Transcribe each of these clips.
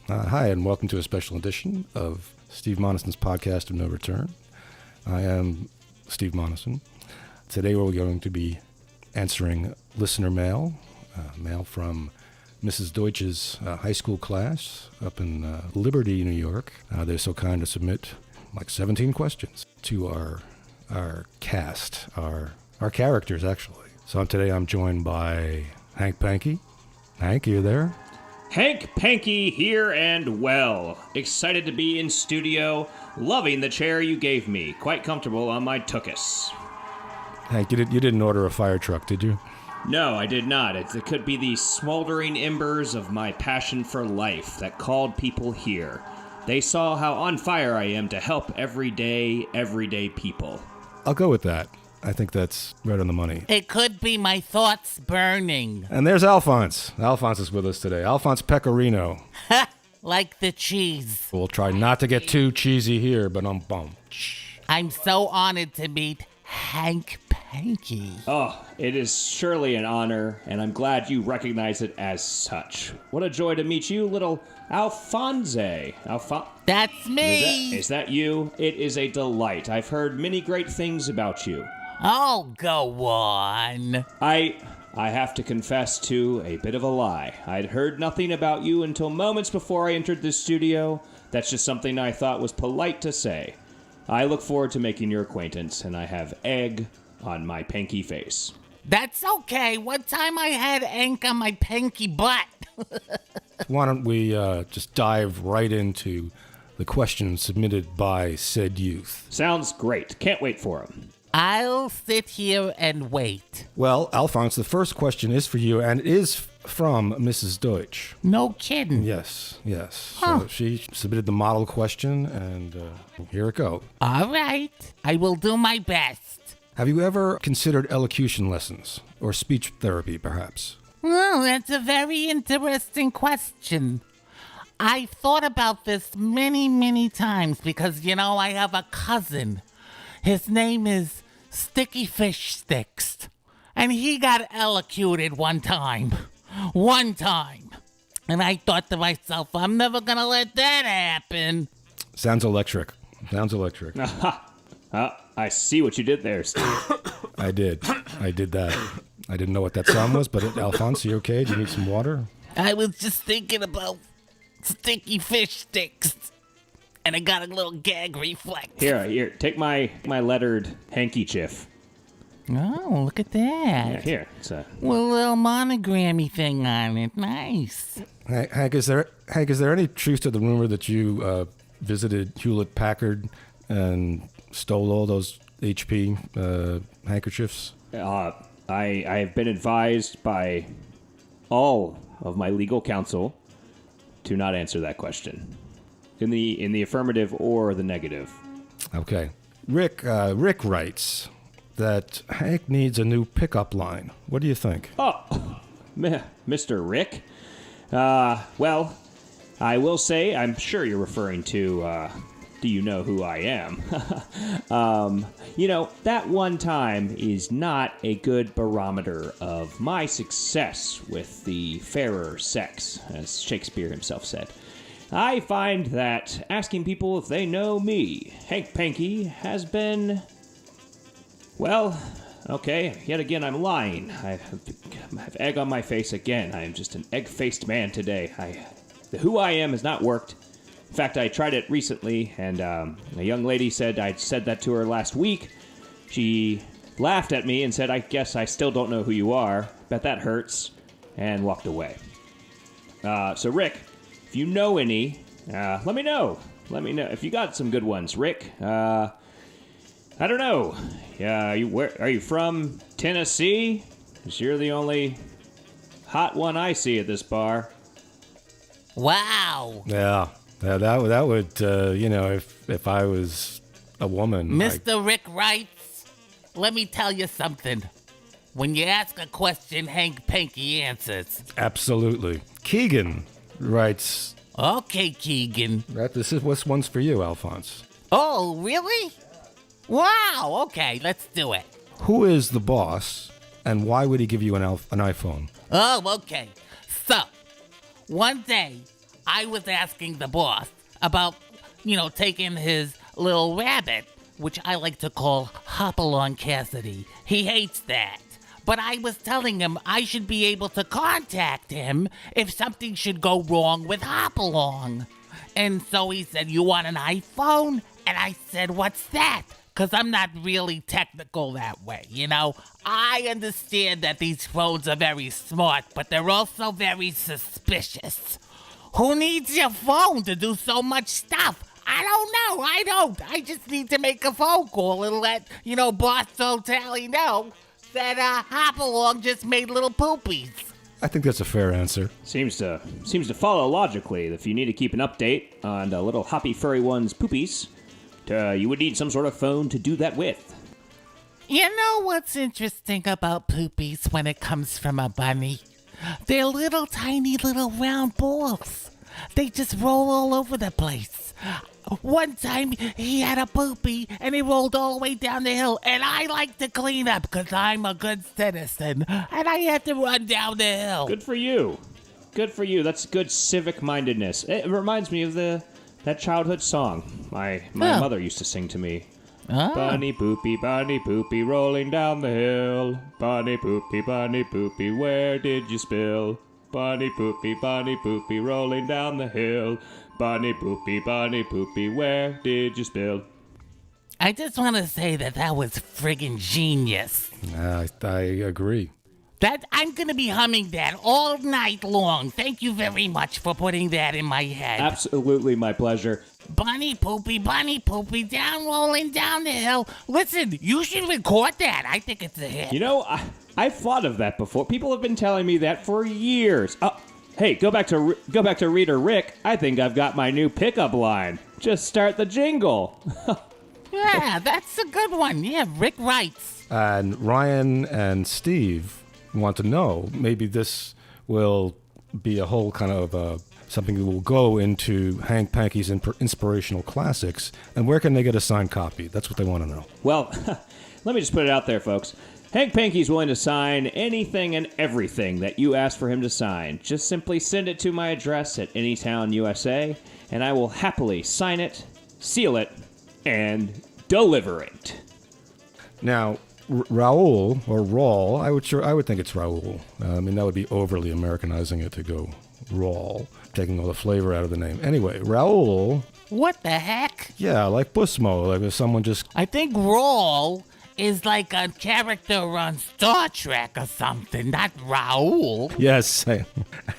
Hi, and welcome to a special edition of Steve Monison's podcast of No Return. I am Steve Monison. Today we're going to be answering listener mail, mail from Mrs. Deutsch's high school class up in Liberty, New York. They're so kind to submit like 17 questions to our cast, our characters, actually. So today I'm joined by Hank Panky. Hank, are you there? Hank Panky here and well. Excited to be in studio. Loving the chair you gave me. Quite comfortable on my tuchus. Hank, you didn't order a fire truck, did you? No, I did not. It could be the smoldering embers of my passion for life that called people here. They saw how on fire I am to help everyday people. I'll go with that. I think that's right on the money. It could be my thoughts burning. And there's Alfonse. Alfonse is with us today. Alfonse Pecorino. Like the cheese. We'll try not to get too cheesy here, but I'm so honored to meet Hank Panky. Oh, it is surely an honor, and I'm glad you recognize it as such. What a joy to meet you, little Alfonse. That's me. Is that you? It is a delight. I've heard many great things about you. Oh, go on. I have to confess to a bit of a lie. I'd heard nothing about you until moments before I entered the studio. That's just something I thought was polite to say. I look forward to making your acquaintance, and I have egg on my panky face. That's okay. One time I had ink on my panky butt. why don't we just dive right into the questions submitted by said youth. Sounds great. Can't wait for them. I'll sit here and wait. Well, Alphonse, the first question is for you, and it is from Mrs. Deutsch. No kidding. Yes. Huh. So she submitted the model question, and here it goes. All right. I will do my best. Have you ever considered elocution lessons, or speech therapy, perhaps? Well, that's a very interesting question. I thought about this many, many times because, I have a cousin. His name is Sticky Fish Sticks. And he got elocuted one time. And I thought to myself, I'm never going to let that happen. Sounds electric. I see what you did there, Steve. I did that. I didn't know what that sound was, but Alphonse, you okay? Do you need some water? I was just thinking about Sticky Fish Sticks. And I got a little gag reflex. Here, take my lettered handkerchief. Oh, look at that. Yeah, here. It's a little monogrammy thing on it. Nice. Hank, is there any truth to the rumor that you visited Hewlett-Packard and stole all those HP handkerchiefs? I have been advised by all of my legal counsel to not answer that question. In the affirmative or the negative. Okay. Rick writes that Hank needs a new pickup line. What do you think? Oh, Mr. Rick? Well, I will say, I'm sure you're referring to, do you know who I am? That one time is not a good barometer of my success with the fairer sex, as Shakespeare himself said. I find that asking people if they know me, Hank Panky, has been... Well, okay, yet again I'm lying. I have egg on my face again. I am just an egg-faced man today. The who I am has not worked. In fact, I tried it recently, and a young lady said I said that to her last week. She laughed at me and said, I guess I still don't know who you are. Bet that hurts. And walked away. So, Rick... If you know any, let me know. Let me know if you got some good ones, Rick. I don't know. Where are you from? Tennessee? 'Cause you're the only hot one I see at this bar. Wow. Yeah, that would if I was a woman. Mr. Rick writes, let me tell you something. When you ask a question, Hank Panky answers. Absolutely. Keegan writes... Okay, Keegan. This one's for you, Alphonse. Oh, really? Wow, okay, let's do it. Who is the boss, and why would he give you an iPhone? Oh, okay. So, one day I was asking the boss about, taking his little rabbit, which I like to call Hopalong Cassidy. He hates that. But I was telling him I should be able to contact him if something should go wrong with Hopalong. And so he said, "You want an iPhone?" And I said, "What's that?" Because I'm not really technical that way, I understand that these phones are very smart, but they're also very suspicious. Who needs your phone to do so much stuff? I don't know. I don't. I just need to make a phone call and let, Boss Tally know that Hopalong just made little poopies. I think that's a fair answer. Seems to follow logically. If you need to keep an update on the little hoppy furry one's poopies, you would need some sort of phone to do that with. You know what's interesting about poopies when it comes from a bunny? They're little tiny little round balls. They just roll all over the place. One time he had a poopy and he rolled all the way down the hill, and I like to clean up because I'm a good citizen, and I had to run down the hill. Good for you. Good for you. That's good civic mindedness. It reminds me of that childhood song my mother used to sing to me. Bunny poopy, rolling down the hill. Bunny poopy, where did you spill? Bunny poopy, rolling down the hill. Bunny poopy, where did you spill? I just want to say that was friggin' genius. I agree. I'm going to be humming that all night long. Thank you very much for putting that in my head. Absolutely my pleasure. Bunny poopy, down rolling down the hill. Listen, you should record that. I think it's a hit. I've thought of that before. People have been telling me that for years. Hey, go back to Reader Rick. I think I've got my new pickup line. Just start the jingle. Yeah, that's a good one. Yeah, Rick writes. And Ryan and Steve want to know, maybe this will be a whole kind of something that will go into Hank Panky's inspirational classics. And where can they get a signed copy? That's what they want to know. Well, let me just put it out there, folks. Hank Panky's willing to sign anything and everything that you ask for him to sign. Just simply send it to my address at Anytown, USA, and I will happily sign it, seal it, and deliver it. Now, Raul or Raul, I would think it's Raul. I mean, that would be overly Americanizing it to go Raul, taking all the flavor out of the name. Anyway, Raul. What the heck? Yeah, like Busmo, like if someone just. I think Raul is like a character on Star Trek or something, not Raul. Yes, I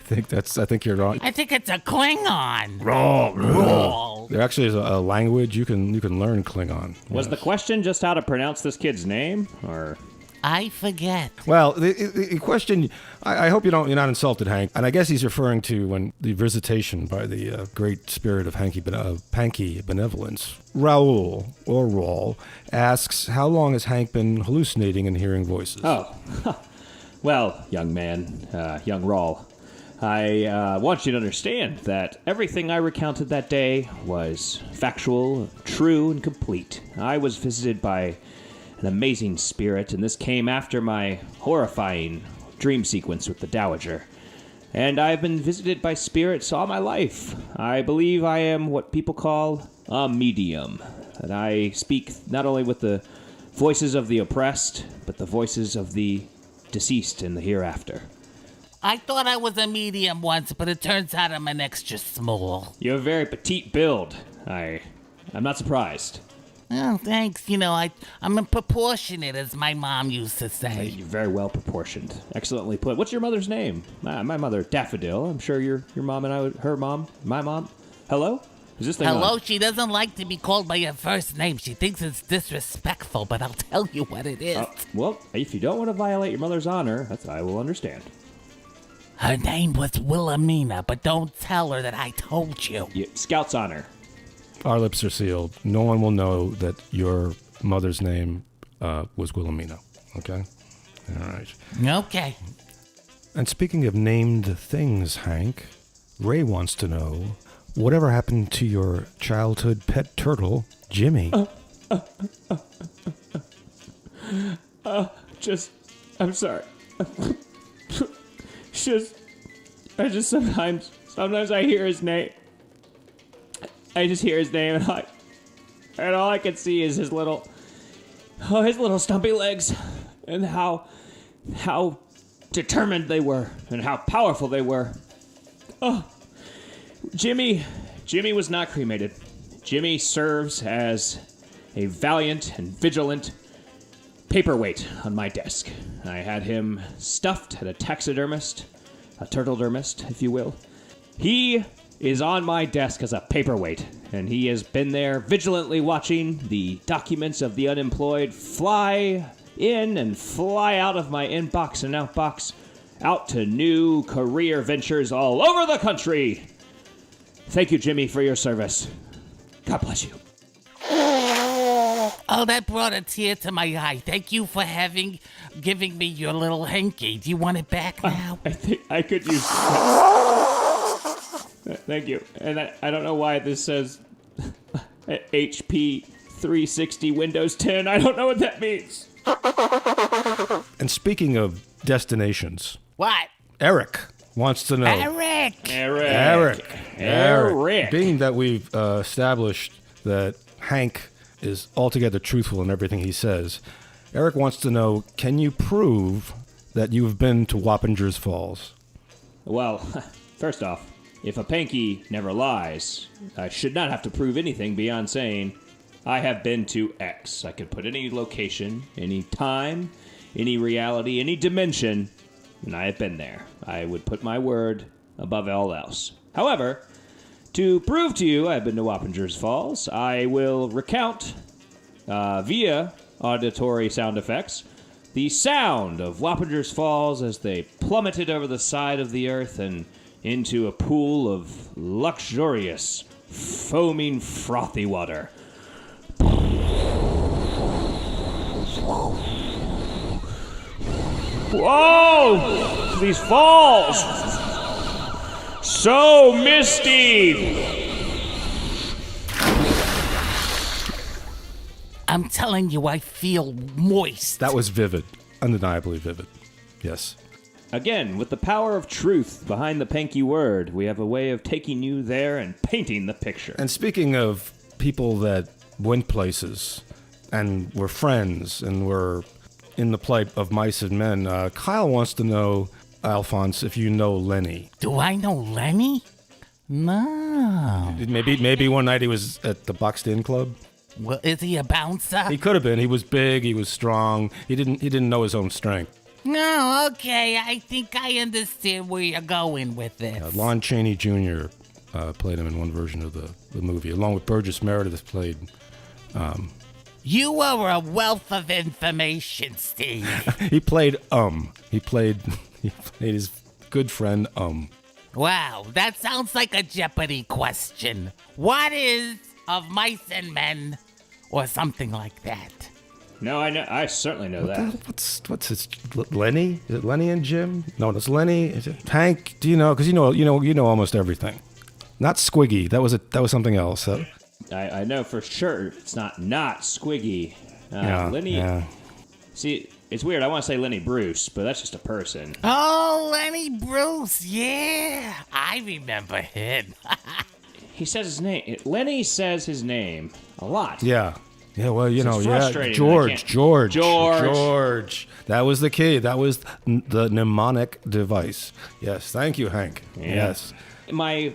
think you're wrong. I think it's a Klingon. Raul. There actually is a language you can learn Klingon. Was the question just how to pronounce this kid's name, or? I forget. Well, the question, I hope you're not insulted, Hank. And I guess he's referring to when the visitation by the great spirit of Panky benevolence. Raul, or Raul, asks, how long has Hank been hallucinating and hearing voices? Oh, well, young man, young Raul, I want you to understand that everything I recounted that day was factual, true, and complete. I was visited by an amazing spirit, and this came after my horrifying dream sequence with the Dowager. And I've been visited by spirits all my life. I believe I am what people call a medium. And I speak not only with the voices of the oppressed, but the voices of the deceased in the hereafter. I thought I was a medium once, but it turns out I'm an extra small. You have a very petite build. I'm not surprised. Oh, thanks. I'm proportionate, as my mom used to say. You're very well proportioned. Excellently put. What's your mother's name? My mother, Daffodil. I'm sure your mom and her mom, my mom. Hello? Is this thing Hello? on? She doesn't like to be called by your first name. She thinks it's disrespectful, but I'll tell you what it is. Well, if you don't want to violate your mother's honor, I will understand. Her name was Wilhelmina, but don't tell her that I told you. Scout's honor. Our lips are sealed. No one will know that your mother's name was Wilhelmina. Okay? All right. Okay. And speaking of named things, Hank, Ray wants to know, whatever happened to your childhood pet turtle, Jimmy? I'm sorry. I just sometimes I hear his name. I just hear his name, and all I can see is his little stumpy legs, and how determined they were, and how powerful they were. Oh, Jimmy was not cremated. Jimmy serves as a valiant and vigilant paperweight on my desk. I had him stuffed at a taxidermist, a turtledermist, if you will. He is on my desk as a paperweight, and he has been there vigilantly watching the documents of the unemployed fly in and fly out of my inbox and outbox, out to new career ventures all over the country. Thank you, Jimmy, for your service. God bless you. Oh, that brought a tear to my eye. Thank you for giving me your little hanky. Do you want it back now? I think I could use that. Thank you. And I don't know why this says HP 360 Windows 10. I don't know what that means. And speaking of destinations, What? Eric wants to know. Eric. Eric. Being that we've established that Hank is altogether truthful in everything he says, Eric wants to know, can you prove that you've been to Wappingers Falls? Well, first off, if a Panky never lies, I should not have to prove anything beyond saying, I have been to X. I could put any location, any time, any reality, any dimension, and I have been there. I would put my word above all else. However, to prove to you I've been to Wappingers Falls, I will recount, via auditory sound effects, the sound of Wappingers Falls as they plummeted over the side of the earth and into a pool of luxurious, foaming, frothy water. Whoa! These falls! So misty! I'm telling you, I feel moist. That was vivid. Undeniably vivid. Yes. Again, with the power of truth behind the Panky word, we have a way of taking you there and painting the picture. And speaking of people that went places and were friends and were in the plight of mice and men, Kyle wants to know, Alphonse, if you know Lenny. Do I know Lenny? No. Maybe one night he was at the Boxed In Club. Well, is he a bouncer? He could have been. He was big. He was strong. He didn't know his own strength. No, okay. I think I understand where you're going with this. Lon Chaney Jr. Played him in one version of the movie, along with Burgess Meredith played. You are a wealth of information, Steve. He played He played his good friend Wow, that sounds like a Jeopardy question. What is of mice and men, or something like that? No, I know. I certainly know that. What's his Lenny? Is it Lenny and Jim? No, it's Lenny. Is it Hank? Do you know? Because you know almost everything. Not Squiggy. That was something else. I know for sure it's not Squiggy. Lenny. Yeah. See, it's weird. I want to say Lenny Bruce, but that's just a person. Oh, Lenny Bruce. Yeah, I remember him. He says his name. Lenny says his name a lot. Yeah. Yeah, well, frustrating. George. That was the key. That was the mnemonic device. Yes, thank you, Hank. Yeah. Yes. My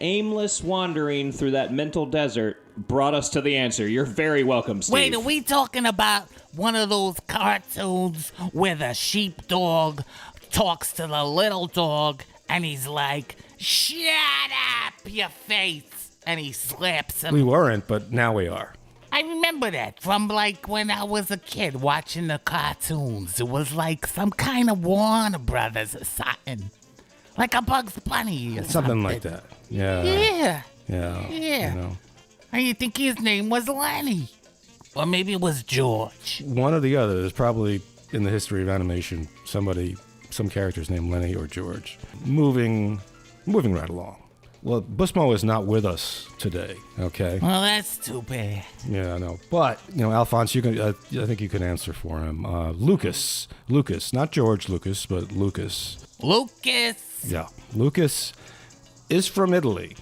aimless wandering through that mental desert brought us to the answer. You're very welcome, Steve. Wait, are we talking about one of those cartoons where the sheepdog talks to the little dog and he's like, "Shut up, your face," and he slaps him? We weren't, but now we are. I remember that from when I was a kid watching the cartoons. It was like some kind of Warner Brothers or something. Like a Bugs Bunny or something. Like that. Yeah. Yeah. Yeah. And you think his name was Lenny? Or maybe it was George. One or the other. There's probably, in the history of animation, some characters named Lenny or George. Moving right along. Well, Busmo is not with us today, okay? Well, that's too bad. Yeah, I know. But, Alphonse, I think you can answer for him. Lucas, not George Lucas, but Lucas. Lucas. Yeah. Lucas is from Italy.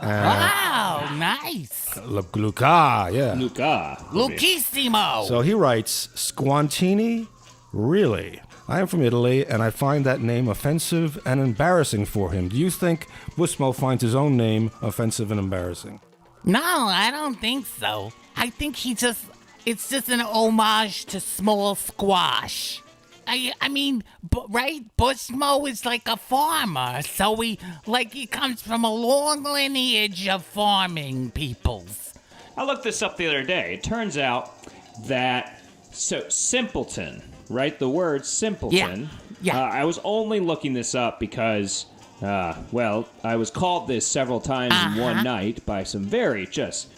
Wow, nice. Luca, yeah. Luca. Lucissimo. So he writes, Squantini? Really? I am from Italy, and I find that name offensive and embarrassing for him. Do you think Busmo finds his own name offensive and embarrassing? No, I don't think so. I think it's just an homage to small squash. I mean, right? Busmo is like a farmer, so he comes from a long lineage of farming peoples. I looked this up the other day. It turns out that, simpleton, right? The word simpleton. Yeah. I was only looking this up because, I was called this several times in one night by some very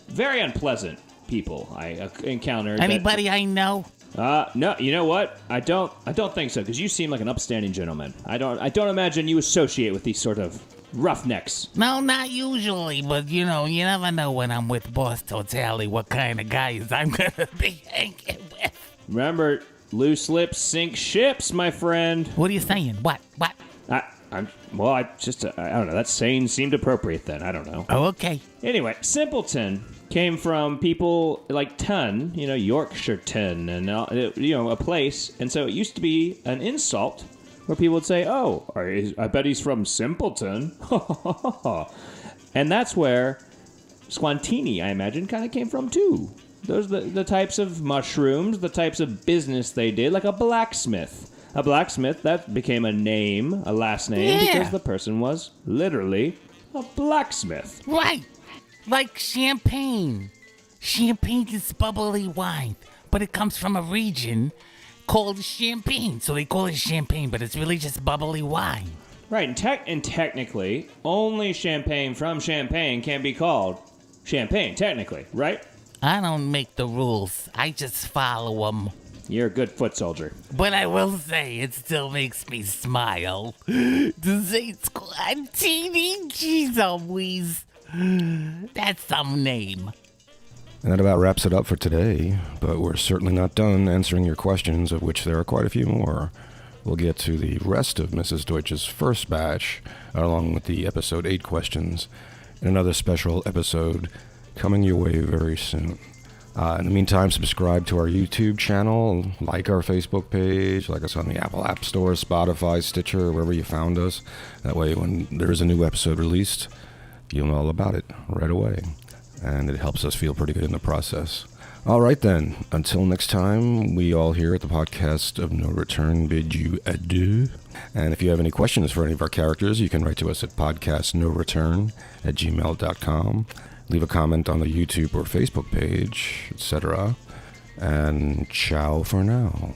unpleasant people I encountered. Anybody I know? No, you know what? I don't think so, because you seem like an upstanding gentleman. I don't imagine you associate with these sort of roughnecks. No, not usually, but you never know when I'm with Boss Totali what kind of guys I'm gonna be hanging with. Remember, loose lips sink ships, my friend. What are you saying? What? I don't know. That saying seemed appropriate then. I don't know. Oh, okay. Anyway, simpleton came from people like ton, Yorkshire ton, and a place, and so it used to be an insult where people would say, "Oh, I bet he's from Simpleton," and that's where Squantini, I imagine, kind of came from too. Those are the types of mushrooms, the types of business they did, like a blacksmith. A blacksmith, that became a name, a last name, because the person was literally a blacksmith. Right. Like champagne. Champagne is bubbly wine, but it comes from a region called Champagne. So they call it champagne, but it's really just bubbly wine. Right, and technically, only champagne from Champagne can be called champagne, technically, right? I don't make the rules. I just follow them. You're a good foot soldier. But I will say, it still makes me smile to say Squantini. Jeez Louise. That's some name. And that about wraps it up for today, but we're certainly not done answering your questions, of which there are quite a few more. We'll get to the rest of Mrs. Deutsch's first batch, along with the episode 8 questions, in another special episode coming your way very soon. In the meantime, subscribe to our YouTube channel, like our Facebook page, like us on the Apple App Store, Spotify, Stitcher, wherever you found us. That way, when there's a new episode released, you'll know all about it right away. And it helps us feel pretty good in the process. All right, then. Until next time, we all here at the Podcast of No Return bid you adieu. And if you have any questions for any of our characters, you can write to us at podcastnoreturn@gmail.com. Leave a comment on the YouTube or Facebook page, etc. And ciao for now.